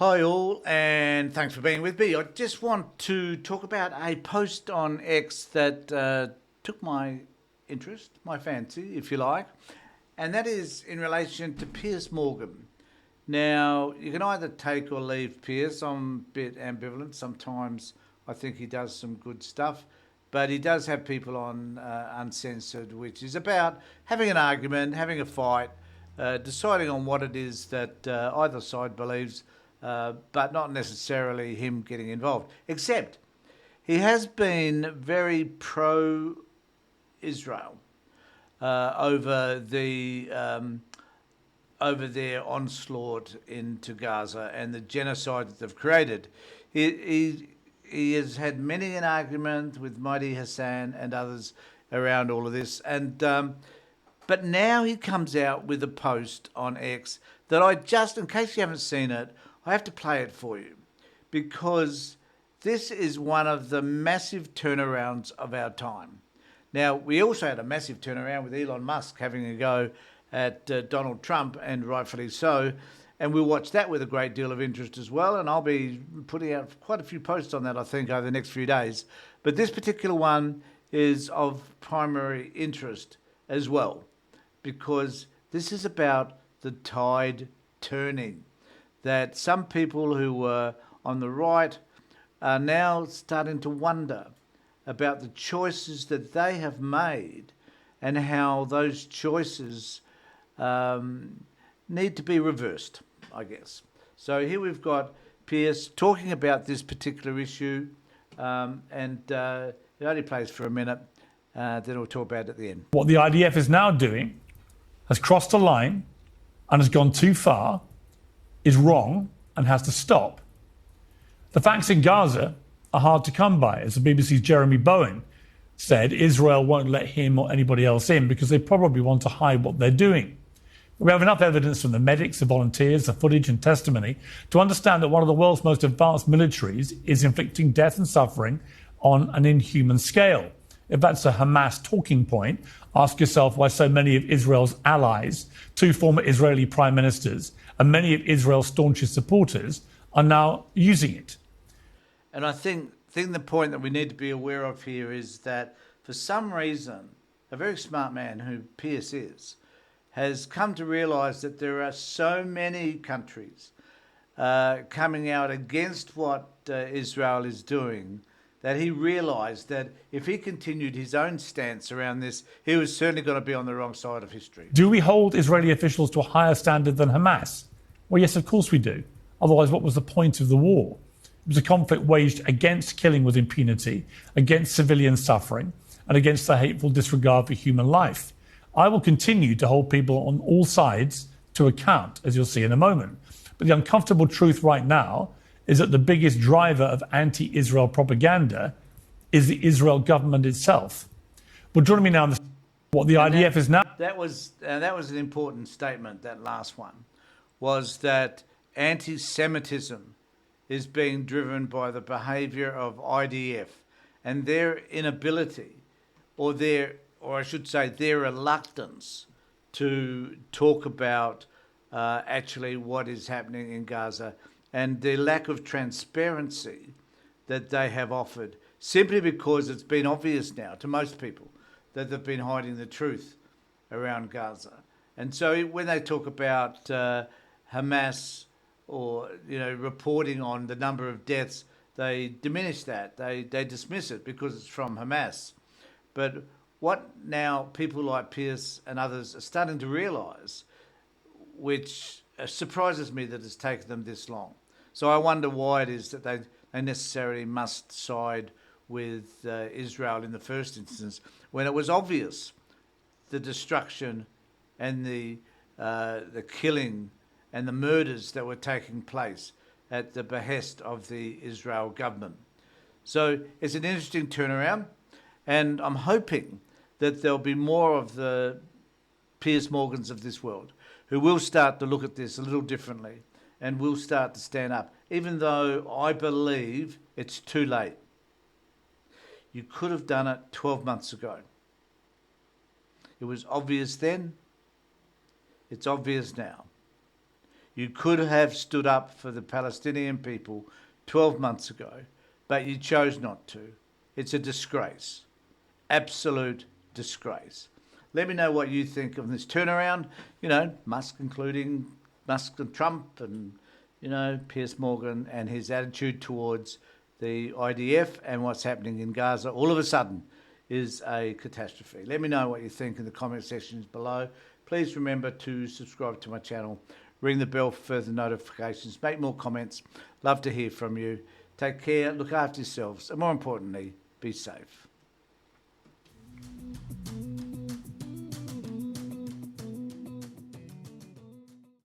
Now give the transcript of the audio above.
Hi all, and thanks for being with me. I just want to talk about a post on X that took my interest, my fancy, if you like, and that is in relation to Piers Morgan. Now, you can either take or leave Piers. I'm a bit ambivalent. Sometimes I think he does some good stuff, but he does have people on Uncensored, which is about having an argument, having a fight, deciding on what it is that either side believes, but not necessarily him getting involved. Except he has been very pro Israel over their onslaught into Gaza and the genocide that they've created. He has had many an argument with Mahdi Hassan and others around all of this, and but now he comes out with a post on X that I just, in case you haven't seen it, I have to play it for you because this is one of the massive turnarounds of our time. Now, we also had a massive turnaround with Elon Musk having a go at Donald Trump, and rightfully so. And we'll watch that with a great deal of interest as well. And I'll be putting out quite a few posts on that, I think, over the next few days. But this particular one is of primary interest as well, because this is about the tide turning. That some people who were on the right are now starting to wonder about the choices that they have made and how those choices need to be reversed, I guess. So here we've got Piers talking about this particular issue, and it only plays for a minute, then we'll talk about it at the end. What the IDF is now doing has crossed a line and has gone too far, is wrong and has to stop. The facts in Gaza are hard to come by. As the BBC's Jeremy Bowen said, Israel won't let him or anybody else in because they probably want to hide what they're doing. We have enough evidence from the medics, the volunteers, the footage and testimony to understand that one of the world's most advanced militaries is inflicting death and suffering on an inhuman scale. If that's a Hamas talking point, ask yourself why so many of Israel's allies, two former Israeli prime ministers, and many of Israel's staunchest supporters are now using it. And I think the point that we need to be aware of here is that for some reason, a very smart man who Piers is, has come to realise that there are so many countries coming out against what Israel is doing that he realised that if he continued his own stance around this, he was certainly going to be on the wrong side of history. Do we hold Israeli officials to a higher standard than Hamas? Well, yes, of course we do. Otherwise, what was the point of the war? It was a conflict waged against killing with impunity, against civilian suffering, and against the hateful disregard for human life. I will continue to hold people on all sides to account, as you'll see in a moment. But the uncomfortable truth right now is that the biggest driver of anti-Israel propaganda is the Israel government itself. Well, joining me now on what the IDF is now. That was an important statement, that last one, was that anti-Semitism is being driven by the behaviour of IDF and their inability, or I should say their reluctance to talk about actually what is happening in Gaza, and the lack of transparency that they have offered, simply because it's been obvious now to most people that they've been hiding the truth around Gaza. And so when they talk about Hamas or reporting on the number of deaths, they diminish that. They dismiss it because it's from Hamas. But what now people like Piers and others are starting to realise, which surprises me that it's taken them this long. So I wonder why it is that they necessarily must side with Israel in the first instance, when it was obvious the destruction and the killing and the murders that were taking place at the behest of the Israel government. So it's an interesting turnaround, and I'm hoping that there'll be more of the Piers Morgans of this world who will start to look at this a little differently and will start to stand up, even though I believe it's too late. You could have done it 12 months ago. It was obvious then. It's obvious now. You could have stood up for the Palestinian people 12 months ago, but you chose not to. It's a disgrace. Absolute disgrace. Let me know what you think of this turnaround. You know, Musk, including Musk and Trump and, you know, Piers Morgan and his attitude towards the IDF and what's happening in Gaza all of a sudden is a catastrophe. Let me know what you think in the comment sections below. Please remember to subscribe to my channel, ring the bell for further notifications, make more comments. Love to hear from you. Take care, look after yourselves, and more importantly, be safe.